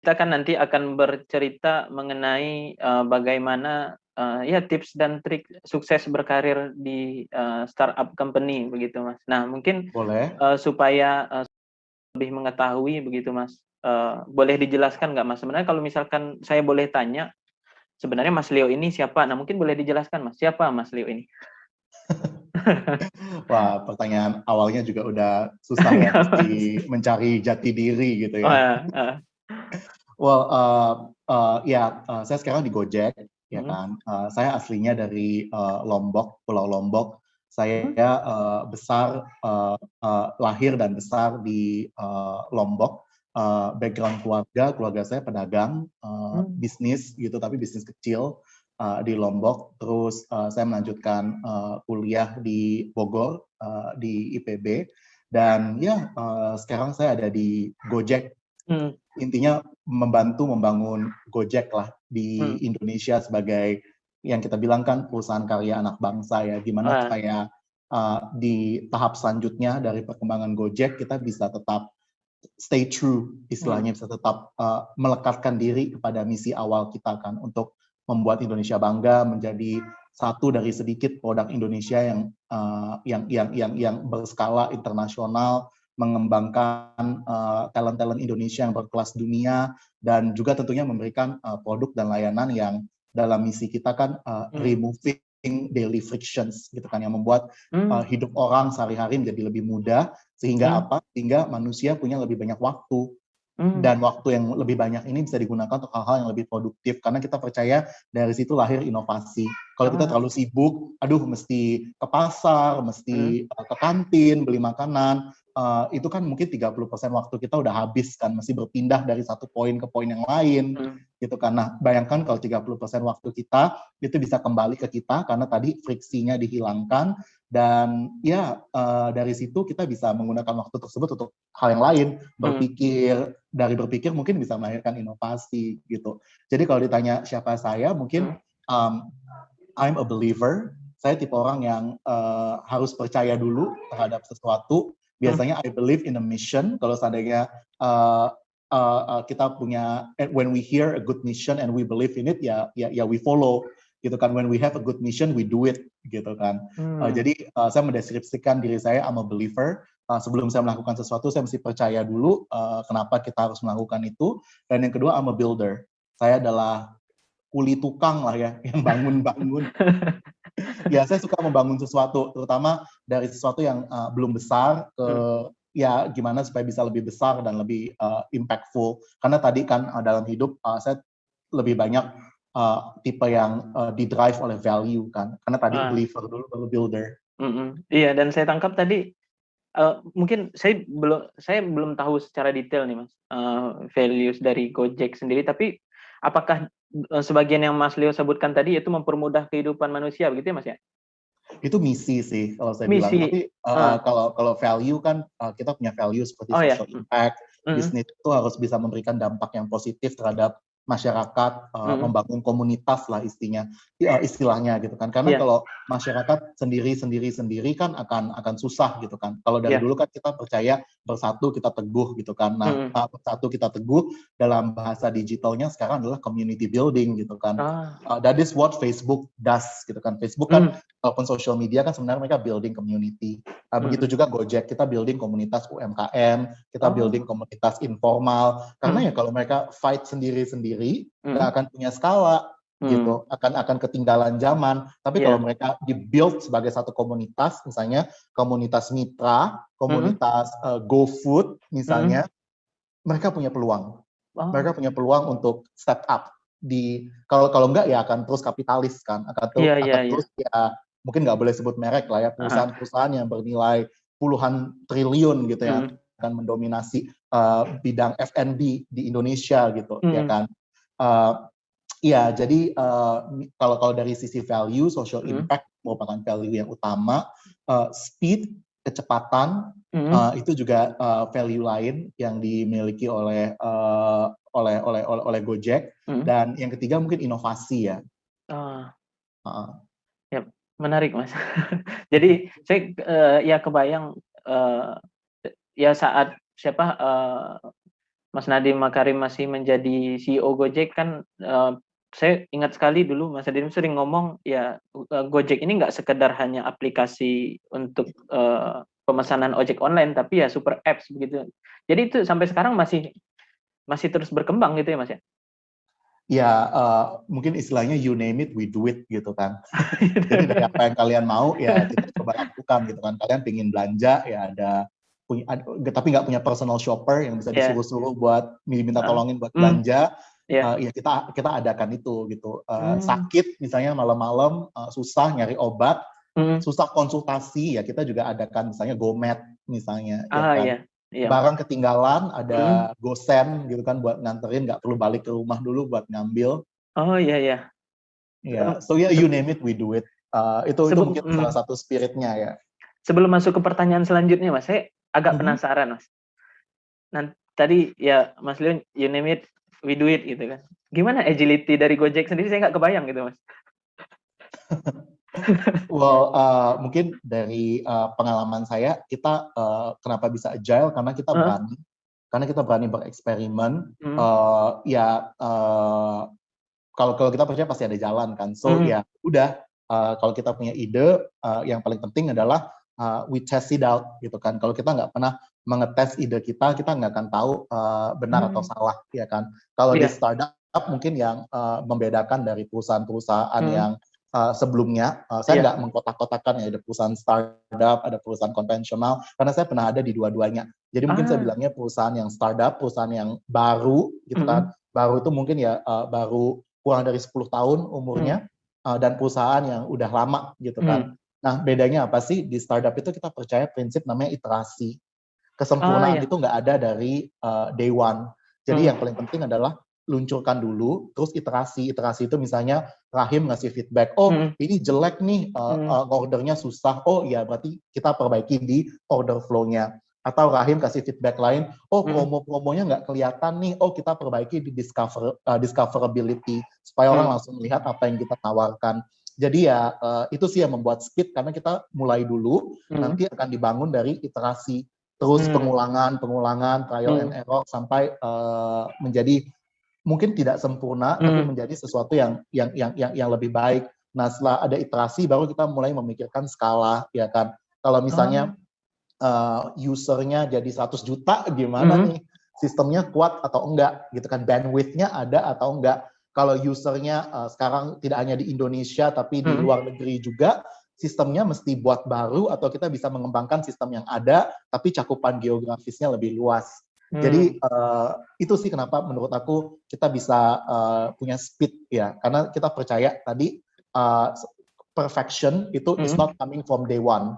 kita kan nanti akan bercerita mengenai, bagaimana, ya tips dan trik sukses berkarir di, startup company begitu, Mas. Nah mungkin, Boleh. supaya, lebih mengetahui begitu, Mas, boleh dijelaskan nggak, Mas? Sebenarnya kalau misalkan saya boleh tanya, sebenarnya Mas Leo ini siapa? Nah mungkin boleh dijelaskan, Mas, siapa Mas Leo ini? Wah, pertanyaan awalnya juga udah susah ya, Enggak, mesti Mas. mencari jati diri gitu ya. Wah, heeh. Well, ya, saya sekarang di Gojek, ya Mhm. kan. Saya aslinya dari Lombok, Pulau Lombok. Mmm, Saya lahir dan besar di Lombok. Background keluarga saya pedagang, mmm, bisnis gitu, tapi bisnis kecil di Lombok. Terus saya melanjutkan kuliah di Bogor, di IPB. Dan ya, sekarang saya ada di Gojek. mhm, Intinya membantu membangun Gojek lah mhm. di Indonesia sebagai yang kita bilang kan perusahaan karya anak bangsa ya. Gimana Wah, supaya di tahap selanjutnya dari perkembangan Gojek kita bisa tetap stay true, mhm, istilahnya bisa tetap melekatkan diri kepada misi awal kita kan untuk membuat Indonesia bangga menjadi satu dari sedikit produk Indonesia yang berskala internasional, mengembangkan talent-talent Indonesia yang berkelas dunia, dan juga tentunya memberikan produk dan layanan yang dalam misi kita kan mhm, removing daily frictions gitu kan, yang membuat mmm, hidup orang sehari-hari menjadi lebih mudah, sehingga mmm, apa? Sehingga manusia punya lebih banyak waktu, mmm, dan waktu yang lebih banyak ini bisa digunakan untuk hal-hal yang lebih produktif, karena kita percaya dari situ lahir inovasi. Kalau kita ah, terlalu sibuk, aduh mesti ke pasar, mhm, mesti ke kantin beli makanan, itu kan mungkin 30% waktu kita udah habis kan, masih berpindah dari satu poin ke poin yang lain mhm, gitu kan. Nah, bayangkan kalau 30% waktu kita itu bisa kembali ke kita karena tadi friksinya dihilangkan, dan ya dari situ kita bisa menggunakan waktu tersebut untuk hal yang lain, mhm, berpikir mungkin bisa melahirkan inovasi gitu. Jadi kalau ditanya siapa saya, mungkin mhm, um, I'm a believer. Saya tipe orang yang harus percaya dulu terhadap sesuatu. mhm, Biasanya I believe in a mission. Kalau seandainya kita punya, when we hear a good mission and we believe in it, ya we follow gitu kan. When we have a good mission, we do it gitu kan. mmm, Jadi saya mendeskripsikan diri saya, I'm a believer. Sebelum saya melakukan sesuatu, saya mesti percaya dulu kenapa kita harus melakukan itu. Dan yang kedua, I'm a builder. Saya adalah kuli tukang lah ya, yang bangun-bangun. Ya, saya suka membangun sesuatu, terutama dari sesuatu yang belum besar ke mhm, ya gimana supaya bisa lebih besar dan lebih impactful. Karena tadi kan dalam hidup saya lebih banyak tipe yang di-drive oleh value kan. Karena tadi ah, believer dulu baru builder. mhm, iya dan saya tangkap tadi, mungkin saya belum tahu secara detail nih, Mas, values dari Gojek sendiri, tapi apakah, sebagian yang Mas Leo sebutkan tadi itu mempermudah kehidupan manusia begitu ya, Mas, ya? Itu misi sih kalau saya bilang. Misi, Tapi heeh, kalau value kan kita punya value seperti oh ya, social impact, mhm, bisnis itu harus bisa memberikan dampak yang positif terhadap masyarakat, mhm, membangun komunitas lah istilahnya gitu kan. Karena iya, kalau masyarakat sendiri kan akan susah gitu kan. Kalau dari iya, dulu kan kita percaya bersatu kita teguh gitu kan. Nah, mhm, bersatu kita teguh dalam bahasa digitalnya sekarang adalah community building gitu kan. ah, That is what Facebook does gitu kan. Facebook kan mmm, walaupun social media kan sebenarnya mereka building community. Begitu mhm, juga Gojek, kita building komunitas UMKM, kita building oh, komunitas informal. Karena mhm, ya kalau mereka fight sendiri-sendiri, nggak mhm, akan punya skala mmm, gitu, akan ketinggalan zaman. Tapi kalau iya, mereka di-build sebagai satu komunitas, misalnya komunitas mitra, mhm, komunitas GoFood mhm, misalnya, mereka punya peluang. oh, Mereka punya peluang untuk step up di kalau kalau enggak ya akan terus kapitalis kan, iya, iya, akan iya, terus ya mungkin nggak boleh sebut merek lah ya, heeh, perusahaan-perusahaan yang bernilai puluhan triliun gitu yang mhm, akan mendominasi bidang F&B di Indonesia gitu ya mhm, kan. Uh, Iya, jadi kalau kalau dari sisi value, social mhm, impact merupakan value yang utama. Speed, kecepatan, mhm, itu juga value lain yang dimiliki oleh Gojek. mhm, Dan yang ketiga mungkin inovasi ya. oh. Uh, Ya, menarik, Mas. Jadi saya, ya kebayang, eee, ya saat siapa, Mas Nadiem Makarim masih menjadi CEO Gojek kan, saya ingat sekali dulu Mas Nadiem sering ngomong ya, Gojek ini nggak sekedar hanya aplikasi untuk pemesanan ojek online, tapi ya super apps begitu. Jadi itu sampai sekarang masih terus berkembang gitu ya Mas ya? Ya, mungkin istilahnya you name it, we do it gitu kan. Jadi dari apa yang kalian mau ya kita coba lakukan gitu kan. Kalian pengen belanja ya tapi nggak punya personal shopper yang bisa Yeah. disuruh-suruh buat minta tolongin buat Yeah. belanja. Ya kita adakan itu gitu. Sakit misalnya malam-malam susah nyari obat, susah konsultasi ya kita juga adakan misalnya GoMed misalnya ya kan. Barang ketinggalan ada GoSend gitu kan buat nganterin, nggak perlu balik ke rumah dulu buat ngambil. Oh iya. Ya, so yeah, you name it, we do it. Itu mungkin salah satu spiritnya ya. Sebelum masuk ke pertanyaan selanjutnya, Mas, saya agak penasaran, Mas. Nah, tadi ya Mas Leon, you name it, we do it gitu kan. Gimana agility dari Gojek sendiri? Saya nggak kebayang gitu, Mas. Well, mungkin dari pengalaman saya, kita kenapa bisa agile karena kita berani bereksperimen. Kalau kita percaya pasti ada jalan kan. So ya udah, kalau kita punya ide, yang paling penting adalah we test it out gitu kan. Kalau kita nggak pernah mengetes ide kita nggak akan tahu benar atau salah ya kan. Kalau di startup mungkin yang membedakan dari perusahaan-perusahaan yang sebelumnya, saya nggak mengkotak-kotakan ya, ada perusahaan startup, ada perusahaan konvensional, karena saya pernah ada di dua-duanya. Jadi mungkin saya bilangnya perusahaan yang startup, perusahaan yang baru gitu kan. Baru itu mungkin ya baru kurang dari 10 tahun umurnya, dan perusahaan yang udah lama gitu kan. Nah, bedanya apa sih? Di startup itu kita percaya prinsip namanya iterasi. Kesempurnaan itu nggak ada dari day one. Jadi yang paling penting adalah luncurkan dulu, terus iterasi. Iterasi itu misalnya Rahim ngasih feedback, oh ini jelek nih, ordernya susah, oh ya berarti kita perbaiki di order flow-nya. Atau Rahim kasih feedback lain, oh promo-promonya nggak kelihatan nih, oh kita perbaiki di discoverability, supaya orang langsung melihat apa yang kita tawarkan. Jadi ya itu sih yang membuat speed, karena kita mulai dulu, nanti akan dibangun dari iterasi, terus pengulangan, trial and error, sampai menjadi mungkin tidak sempurna, tapi menjadi sesuatu yang lebih baik. Nah, setelah ada iterasi, baru kita mulai memikirkan skala, ya kan. Kalau misalnya usernya jadi 100 juta, gimana nih? Sistemnya kuat atau enggak, gitu kan. Bandwidth-nya ada atau enggak. Kalau usernya sekarang tidak hanya di Indonesia, tapi di luar negeri juga, sistemnya mesti buat baru, atau kita bisa mengembangkan sistem yang ada, tapi cakupan geografisnya lebih luas. Jadi itu sih kenapa menurut aku kita bisa punya speed ya, karena kita percaya tadi perfection itu is not coming from day one.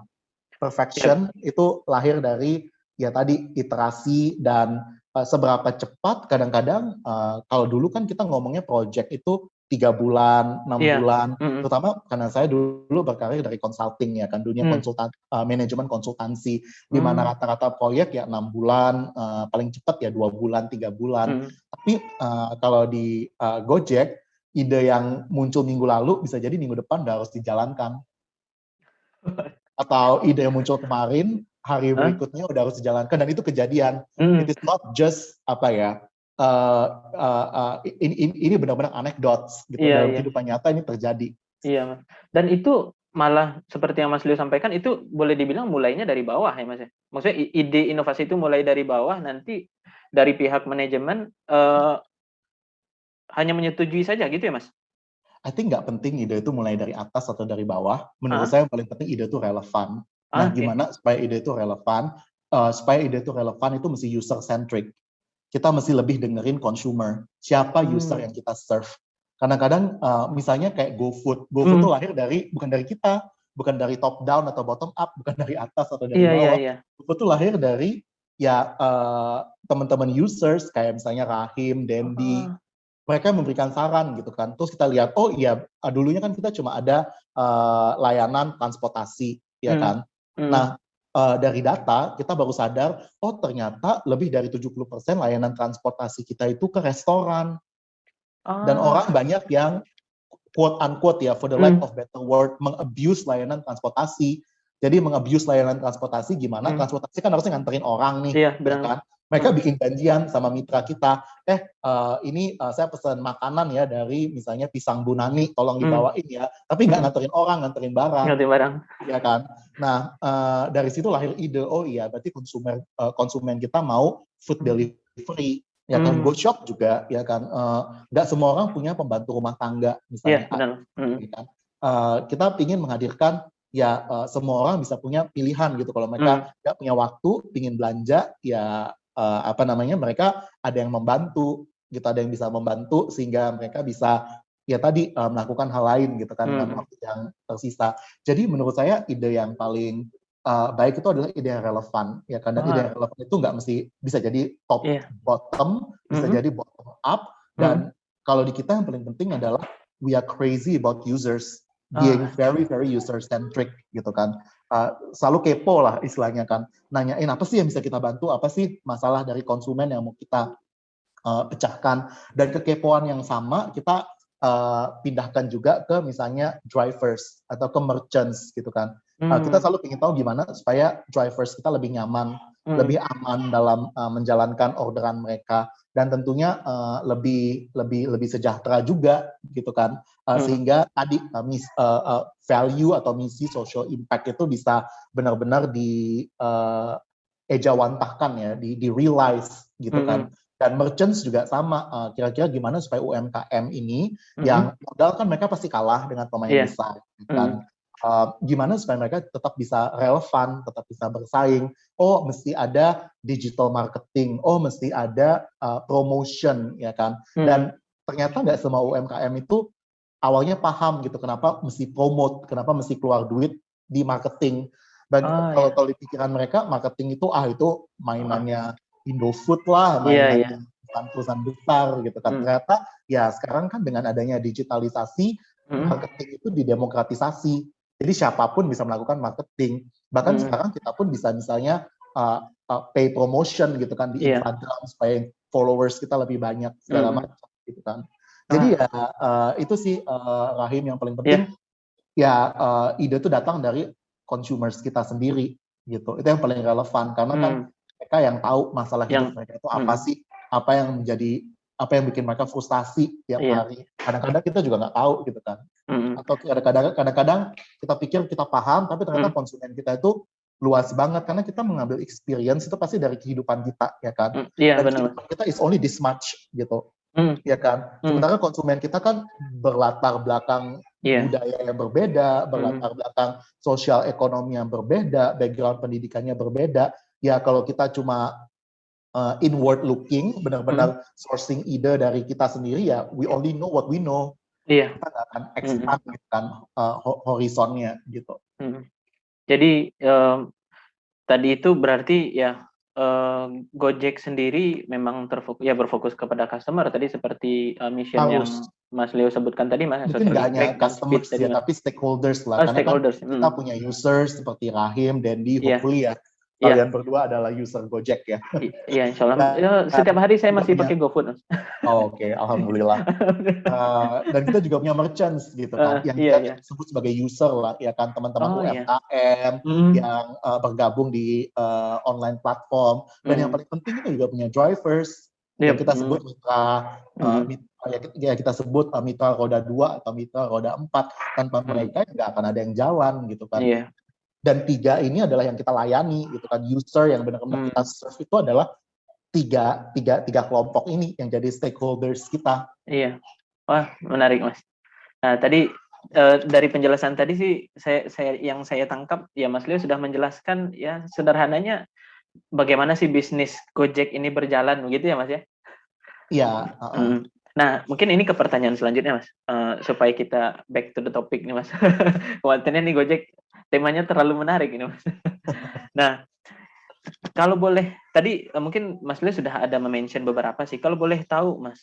Perfection itu lahir dari ya tadi iterasi, dan seberapa cepat. Kadang-kadang kalau dulu kan kita ngomongnya project itu 3 bulan, 6 bulan, terutama karena saya dulu berkarir dari consulting ya kan, dunia manajemen konsultansi, di mana rata-rata proyek ya 6 bulan, paling cepat ya 2 bulan, 3 bulan. Tapi kalau di Gojek, ide yang muncul minggu lalu bisa jadi minggu depan udah harus dijalankan. Atau ide yang muncul kemarin, hari berikutnya udah harus dijalankan, dan itu kejadian. It is not just ini benar-benar anecdotes gitu, dalam kehidupan nyata ini terjadi. Iya, Mas. Dan itu malah seperti yang Mas Leo sampaikan, itu boleh dibilang mulainya dari bawah ya, Mas. Maksudnya ide inovasi itu mulai dari bawah, nanti dari pihak manajemen hanya menyetujui saja gitu ya, Mas? I think nggak penting ide itu mulai dari atas atau dari bawah. Menurut saya yang paling penting ide itu relevan. Nah, gimana supaya ide itu relevan? Supaya ide itu relevan itu mesti user centric. Kita mesti lebih dengerin consumer. Siapa user yang kita serve? Kadang-kadang misalnya kayak GoFood. GoFood itu lahir bukan dari kita, bukan dari top down atau bottom up, bukan dari atas atau dari bawah. GoFood itu lahir dari ya teman-teman users kayak misalnya Rahim, Dendi. Mereka memberikan saran gitu kan. Terus kita lihat, oh iya, dulunya kan kita cuma ada layanan transportasi, ya kan. Nah, dari data kita baru sadar, oh ternyata lebih dari 70% layanan transportasi kita itu ke restoran. Dan orang banyak yang quote unquote ya, for the lack of better word, mengabuse layanan transportasi. Jadi mengabuse layanan transportasi gimana? Transportasi kan harusnya nganterin orang nih, Iya, ya benar. kan? Mereka bikin janjian sama mitra kita, ini saya pesan makanan ya dari misalnya Pisang Bu Nani, tolong dibawain ya. Tapi nggak nganterin orang, nganterin barang. Nganterin barang. Ya kan? Nah, dari situ lahir ide, oh iya, berarti konsumen kita mau food delivery. Ya kan, GoShop juga, ya kan, nggak semua orang punya pembantu rumah tangga, misalnya. Iya, benar. Ya kan? Kita ingin menghadirkan, ya semua orang bisa punya pilihan gitu. Kalau mereka nggak punya waktu, ingin belanja, ya mereka ada yang membantu, gitu, ada yang bisa membantu sehingga mereka bisa ya tadi melakukan hal lain gitu kan dengan waktu yang tersisa. Jadi menurut saya ide yang paling baik itu adalah ide yang relevan, ya kan. Dan ide yang relevan itu nggak mesti bisa jadi top bottom, bisa jadi bottom up. Dan kalau di kita yang paling penting adalah we are crazy about users, being very very user centric gitu kan. Selalu kepo lah istilahnya kan, nanyain apa sih yang bisa kita bantu, apa sih masalah dari konsumen yang mau kita pecahkan. Dan kekepoan yang sama kita pindahkan juga ke misalnya drivers atau ke merchants gitu kan. Kita selalu ingin tahu gimana supaya drivers kita lebih nyaman, lebih aman dalam menjalankan orderan mereka, dan tentunya lebih sejahtera juga gitu kan. Sehingga tadi value atau misi social impact itu bisa benar-benar ejawantahkan ya, di realize gitu kan. Dan merchants juga sama, kira-kira gimana supaya UMKM ini yang modal kan mereka pasti kalah dengan pemain besar kan. Gimana supaya mereka tetap bisa relevan, tetap bisa bersaing. Oh, mesti ada digital marketing, oh mesti ada promotion ya kan. Dan ternyata nggak semua UMKM itu awalnya paham gitu kenapa mesti promote, kenapa mesti keluar duit di marketing. Dan kalau di pikiran mereka marketing itu mainannya Indofood lah, mainannya perusahaan besar gitu kan. Ternyata ya sekarang kan dengan adanya digitalisasi, marketing itu didemokratisasi. Jadi siapapun bisa melakukan marketing. Bahkan sekarang kita pun bisa misalnya pay promotion gitu kan di Instagram supaya followers kita lebih banyak segala macam gitu kan. Jadi ya itu sih Rahim yang paling penting. Ya ide itu datang dari consumers kita sendiri gitu. Itu yang paling relevan karena kan mereka yang tahu masalah hidup mereka itu apa sih, apa yang bikin mereka frustasi tiap hari. Kadang-kadang kita juga nggak tahu gitu kan. Atau kadang-kadang kita pikir kita paham, tapi ternyata konsumen kita itu luas banget karena kita mengambil experience itu pasti dari kehidupan kita ya kan. Dan kehidupan kita is only this much gitu. Ya kan. Sementara konsumen kita kan berlatar belakang budaya yang berbeda, berlatar belakang sosial ekonomi yang berbeda, background pendidikannya berbeda. Ya kalau kita cuma inward looking, benar-benar sourcing ide dari kita sendiri, ya we only know what we know. Kita nggak akan expand kan horizonnya gitu. Jadi tadi itu berarti ya Gojek sendiri memang berfokus kepada customer tadi seperti mission yang Mas Leo sebutkan tadi, Mas. Mungkin nggak hanya customers ya, tapi stakeholders lah. Karena stakeholders. Kan kita punya users seperti Rahim, Dendi, hopefully ya. Kalian berdua adalah user Gojek ya. Iya, insya Allah. Setiap hari saya masih pakai GoFood. Oke, alhamdulillah. Dan kita juga punya merchants gitu kan, yang kita sebut sebagai user lah, ya kan, teman-teman UMKM yang bergabung di online platform. Dan yang paling penting kita juga punya drivers yang kita sebut mitra, kita sebut mitra roda 2 atau mitra roda 4. Tanpa mereka nggak akan ada yang jalan gitu kan. Dan 3 ini adalah yang kita layani gitu kan, user yang benar-benar kita serve itu adalah tiga kelompok ini yang jadi stakeholders kita. Iya, wah menarik Mas. Nah tadi dari penjelasan tadi sih saya tangkap ya Mas Leo sudah menjelaskan ya sederhananya bagaimana sih bisnis Gojek ini berjalan begitu ya Mas ya? Iya. Nah mungkin ini ke pertanyaan selanjutnya Mas, supaya kita back to the topic nih Mas. Kelihatannya nih Gojek temanya terlalu menarik ini Mas. Nah, kalau boleh tadi mungkin Mas Leo sudah ada mention beberapa sih. Kalau boleh tahu Mas,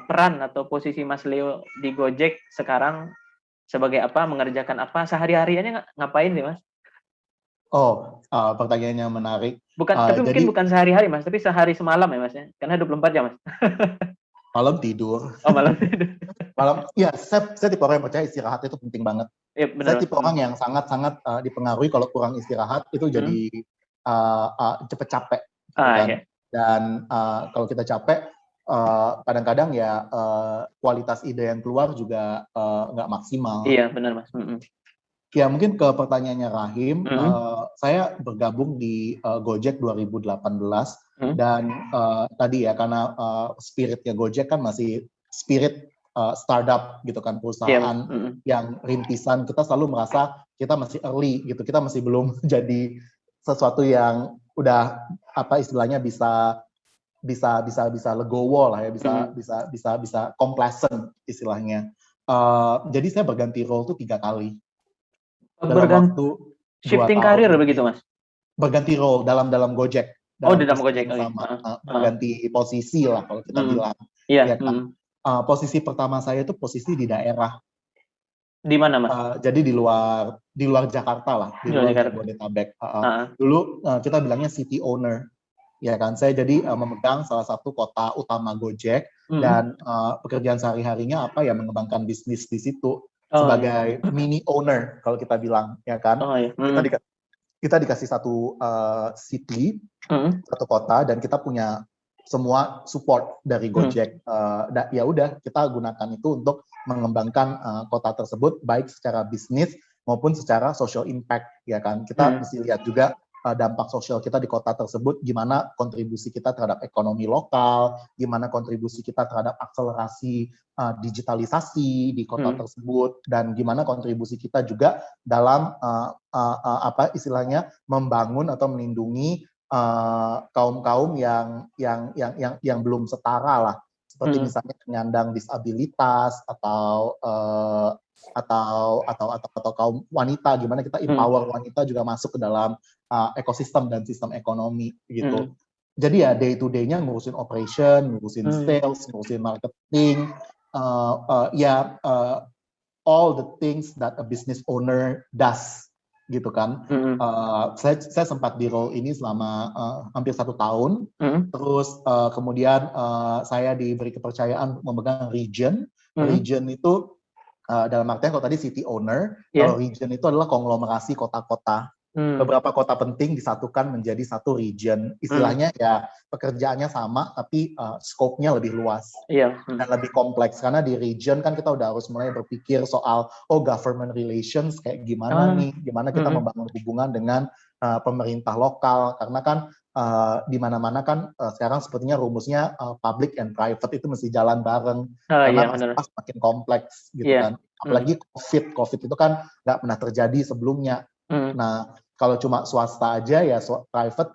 peran atau posisi Mas Leo di Gojek sekarang sebagai apa, mengerjakan apa, sehari-hariannya ngapain sih Mas? Oh, pertanyaannya menarik. Tapi mungkin bukan sehari-hari Mas, tapi sehari semalam ya Mas ya. Karena 24 jam Mas. Malam tidur. Oh, malam tidur. Ya, saya tipe orang yang percaya istirahat itu penting banget. Iya, benar, Saya Mas. tipe orang yang sangat-sangat dipengaruhi kalau kurang istirahat itu jadi cepet capek, gitu kan. Iya. Dan kalau kita capek, kadang-kadang ya kualitas ide yang keluar juga nggak maksimal. Iya, benar, Mas. Ya mungkin ke pertanyaannya Rahim, Mm-mm. saya bergabung di Gojek 2018 Mm. dan tadi ya karena spiritnya Gojek kan masih spirit startup gitu kan, Iya, Mas. perusahaan yang rintisan. Kita selalu merasa kita masih early gitu, kita masih belum jadi sesuatu yang udah apa istilahnya bisa legowo lah ya, bisa complacent istilahnya. Jadi saya berganti role tuh 3 kali dalam Berganti waktu 2 shifting tahun karir begitu, lebih. Mas? Berganti role dalam Gojek, Oh, dalam di dalam perusahaan Gojek. yang Oke. sama, berganti posisi lah kalau kita bilang, Iya. ya kan. Posisi pertama saya itu posisi di daerah, Di mana, Mas? jadi di luar Jakarta lah, di Di luar luar Jakarta. Jabodetabek. Dulu kita bilangnya city owner, ya kan. Saya jadi memegang salah satu kota utama Gojek dan pekerjaan sehari-harinya apa ya, mengembangkan bisnis di situ sebagai mini owner kalau kita bilang, ya kan. Kita dikasih satu city, satu kota, dan kita punya semua support dari Gojek. Ya udah, kita gunakan itu untuk mengembangkan kota tersebut baik secara bisnis maupun secara social impact, ya kan. Kita mesti lihat juga dampak sosial kita di kota tersebut, gimana kontribusi kita terhadap ekonomi lokal, gimana kontribusi kita terhadap akselerasi digitalisasi di kota tersebut, dan gimana kontribusi kita juga dalam apa istilahnya membangun atau melindungi kaum-kaum yang belum setara lah, seperti misalnya penyandang disabilitas atau kaum wanita, gimana kita empower wanita juga masuk ke dalam ekosistem dan sistem ekonomi gitu. Jadi ya day to day-nya ngurusin operation, ngurusin sales, ngurusin marketing, all the things that a business owner does gitu kan. Saya sempat di role ini selama hampir 1 tahun. Terus kemudian saya diberi kepercayaan memegang region. Region itu dalam artian kalau tadi city owner, kalau region itu adalah konglomerasi kota-kota. Beberapa kota penting disatukan menjadi satu region. Istilahnya ya pekerjaannya sama, tapi scope-nya lebih luas dan lebih kompleks. Karena di region kan kita udah harus mulai berpikir soal government relations kayak gimana nih, gimana kita membangun hubungan dengan pemerintah lokal. Karena kan di mana-mana kan sekarang sepertinya rumusnya public and private itu mesti jalan bareng. Karena masalah semakin kompleks gitu kan. Apalagi COVID itu kan nggak pernah terjadi sebelumnya. Nah, kalau cuma swasta aja ya private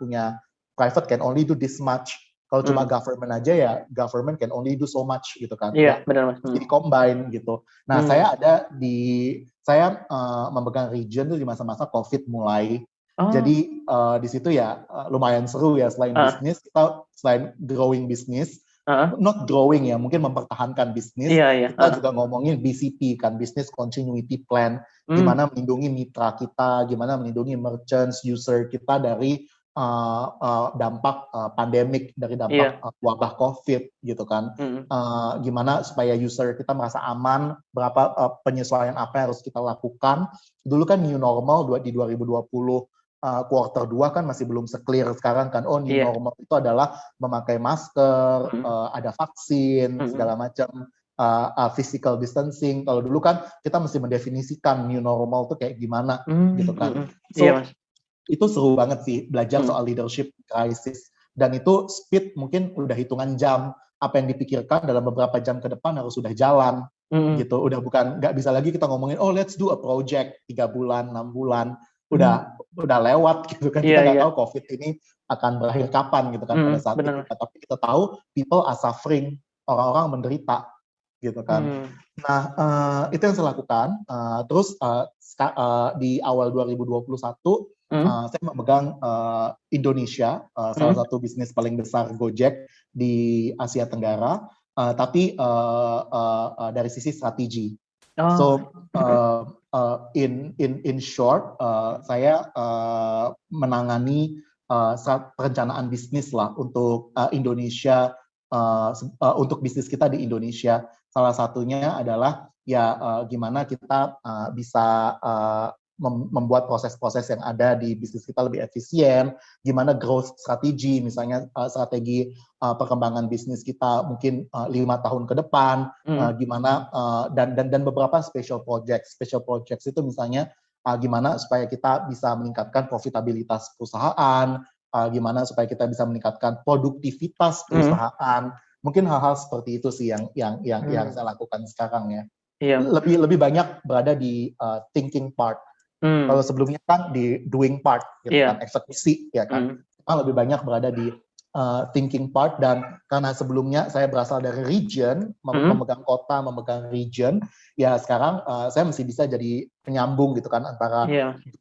can only do this much. Kalau cuma government aja ya government can only do so much gitu kan. Iya, benar, Mas. Jadi combine gitu. Nah, saya memegang region itu di masa-masa COVID mulai. Jadi di situ ya lumayan seru ya, selain bisnis, kita selain growing bisnis, not growing ya, mungkin mempertahankan bisnis. Kita juga ngomongin BCP kan, Business Continuity Plan, gimana melindungi mitra kita, gimana melindungi merchants, user kita dari dampak pandemik, dari dampak wabah COVID gitu kan. Gimana supaya user kita merasa aman, berapa penyesuaian apa yang harus kita lakukan. Dulu kan new normal di 2020 quarter 2 kan masih belum se-clear sekarang kan. New normal itu adalah memakai masker, ada vaksin, segala macam, physical distancing. Kalau dulu kan kita mesti mendefinisikan new normal itu kayak gimana gitu kan. So itu seru banget sih belajar soal leadership crisis, dan itu speed mungkin udah hitungan jam. Apa yang dipikirkan dalam beberapa jam ke depan harus sudah jalan gitu. Udah bukan, nggak bisa lagi kita ngomongin let's do a project 3 bulan 6 bulan. Udah lewat gitu kan. Kita nggak tahu COVID ini akan berakhir kapan gitu kan pada saat itu. Tapi kita tahu people are suffering, orang-orang menderita gitu kan. Nah, itu yang saya lakukan. Terus di awal 2021 saya memegang Indonesia, salah satu bisnis paling besar Gojek di Asia Tenggara, tapi dari sisi strategi. So in short, saya menangani perencanaan bisnis lah untuk Indonesia, untuk bisnis kita di Indonesia. Salah satunya adalah ya gimana kita bisa membuat proses-proses yang ada di bisnis kita lebih efisien, gimana growth strategi, misalnya strategi perkembangan bisnis kita mungkin 5 tahun ke depan, gimana dan beberapa special projects itu misalnya gimana supaya kita bisa meningkatkan profitabilitas perusahaan, gimana supaya kita bisa meningkatkan produktivitas perusahaan, mungkin hal-hal seperti itu sih yang saya lakukan sekarang ya. Iya. Lebih banyak berada di thinking part. Kalau sebelumnya kan di doing part, gitu kan, eksekusi, ya kan. Sekarang lebih banyak berada di thinking part, dan karena sebelumnya saya berasal dari region, memegang kota, memegang region, ya sekarang saya mesti bisa jadi penyambung gitu kan antara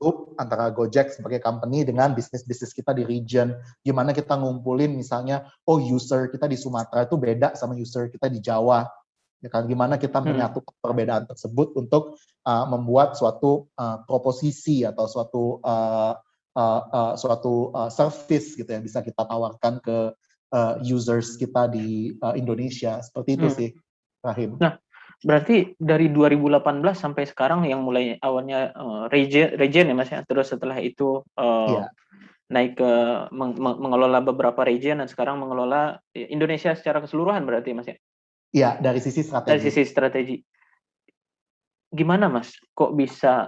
grup, antara Gojek sebagai company dengan bisnis-bisnis kita di region. Gimana kita ngumpulin misalnya, oh user kita di Sumatera itu beda sama user kita di Jawa. Ya kan, gimana kita menyatukan perbedaan tersebut untuk membuat suatu proposisi atau suatu service gitu yang bisa kita tawarkan ke users kita di Indonesia. Seperti itu sih, Rahim. Nah, berarti dari 2018 sampai sekarang yang mulai awalnya region ya Mas ya, terus setelah itu naik ke mengelola beberapa region dan sekarang mengelola Indonesia secara keseluruhan berarti Mas ya? Iya, dari sisi strategi. Dari sisi strategi. Gimana Mas, kok bisa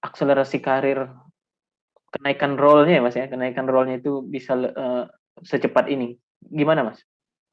akselerasi karir, kenaikan role-nya ya Mas ya, kenaikan role-nya itu bisa secepat ini? Gimana Mas?